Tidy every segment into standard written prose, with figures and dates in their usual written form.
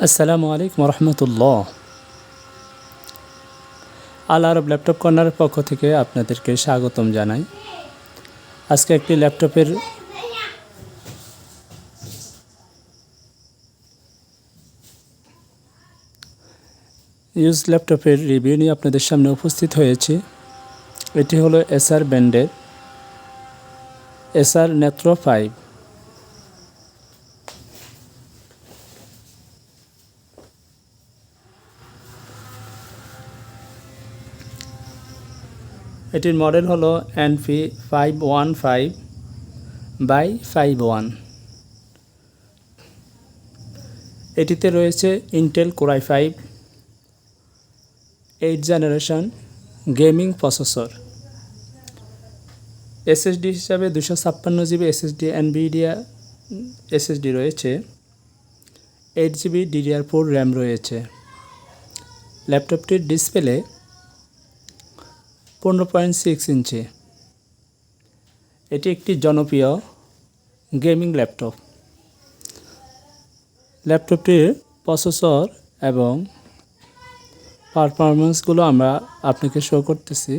আসসালামু আলাইকুম রহমতুল্লাহ। আল আরব ল্যাপটপ কর্নারের পক্ষ থেকে আপনাদেরকে স্বাগতম জানাই। আজকে একটি ল্যাপটপের ইউজ ল্যাপটপের রিভিউ নিয়ে আপনাদের সামনে উপস্থিত হয়েছি। এটি হলো এসার ব্র্যান্ডের এসার নেত্র 5। এটির মডেল হলো NP515/51। এটিতে রয়েছে Intel core i5 8th generation gaming processor. SSD হিসাবে 256 জিবি এসএসডি এনভিডিয়া এসএসডি রয়েছে। 8 জিবি DDR4 র্যাম রয়েছে। ল্যাপটপটির ডিসপ্লে 15.6 ইঞ্চি। এটি একটি জনপ্রিয় গেমিং ল্যাপটপ। ল্যাপটপটির প্রসেসর এবং পারফরমেন্সগুলো আমরা আপনাকে শো করতেছি।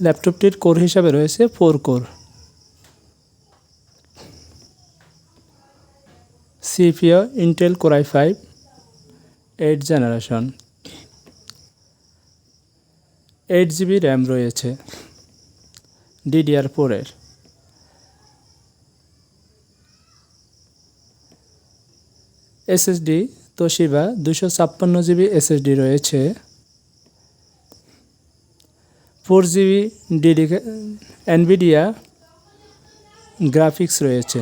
ল্যাপটপটির কোর হিসাবে রয়েছে 4 core. CPU Intel core i5 8th generation. 8 GB RAM রয়েছে DDR4 এর। এসএসডি তোশিবা 256 জিবি এসএসডি রয়েছে। 4 জিবি এনভিডিয়া গ্রাফিক্স রয়েছে।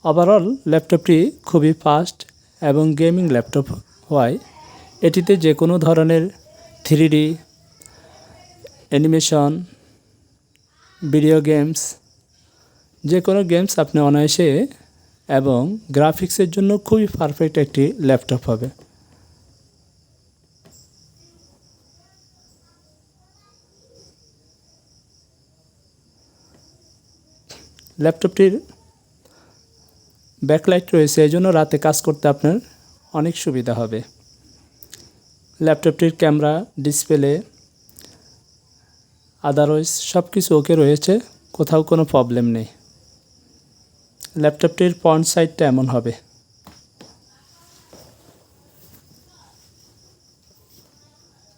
ওভারঅল ল্যাপটপটি খুবই ফাস্ট এবং গেমিং ল্যাপটপ হওয়ায় এটিতে যে কোনো ধরনের 3D অ্যানিমেশন, ভিডিও গেমস, যে কোনো গেমস আপনি অনায়াসে এবং গ্রাফিক্সের জন্য খুবই পারফেক্ট একটি ল্যাপটপ হবে। ল্যাপটপটির ব্যাকলাইট রয়েছে, এই জন্য রাতে কাজ করতে আপনার অনেক সুবিধা হবে। ল্যাপটপটির ক্যামেরা, ডিসপ্লে, আদারওয়াইজ সব কিছু ওকে রয়েছে, কোথাও কোনো প্রবলেম নেই। ল্যাপটপটির ফ্রন্ট সাইডটা এমন হবে।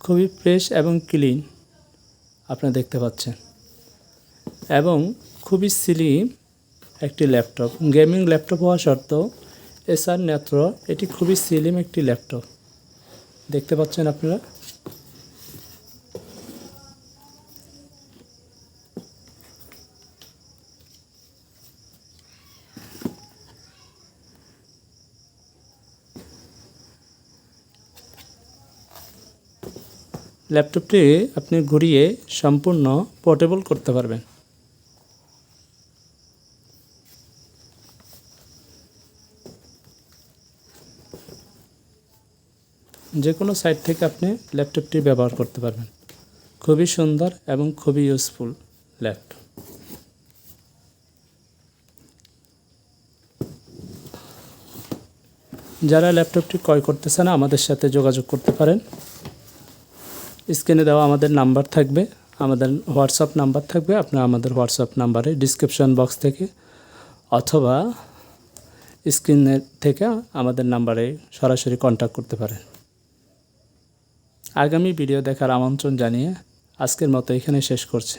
খুবই ফ্রেশ এবং ক্লিন আপনারা দেখতে পাচ্ছেন, এবং খুবই স্লিম একটি ল্যাপটপ। গেমিং ল্যাপটপ হওয়া সত্ত্বেও এসার নেত্র এটি খুবই স্লিম একটি ল্যাপটপ দেখতে পাচ্ছেন আপনারা। ল্যাপটপটি আপনি ঘুরিয়ে সম্পূর্ণ পোর্টেবল করতে পারবেন। যে কোনো সাইট থেকে আপনি ল্যাপটপটি ব্যবহার করতে পারবেন। খুবই সুন্দর এবং খুবই ইউজফুল ল্যাপটপ। যারা ল্যাপটপটি ক্রয় করতেছে না, আমাদের সাথে যোগাযোগ করতে পারেন। স্ক্রিনে দেওয়া আমাদের নাম্বার থাকবে, আমাদের হোয়াটসঅ্যাপ নাম্বার থাকবে। আপনারা আমাদের হোয়াটসঅ্যাপ নাম্বারে ডিসক্রিপশন বক্স থেকে অথবা স্ক্রিনের থেকে আমাদের নাম্বারে সরাসরি কন্ট্যাক্ট করতে পারেন। আগামী ভিডিও দেখার আমন্ত্রণ জানিয়ে আজকের মতো এখানে শেষ করছি।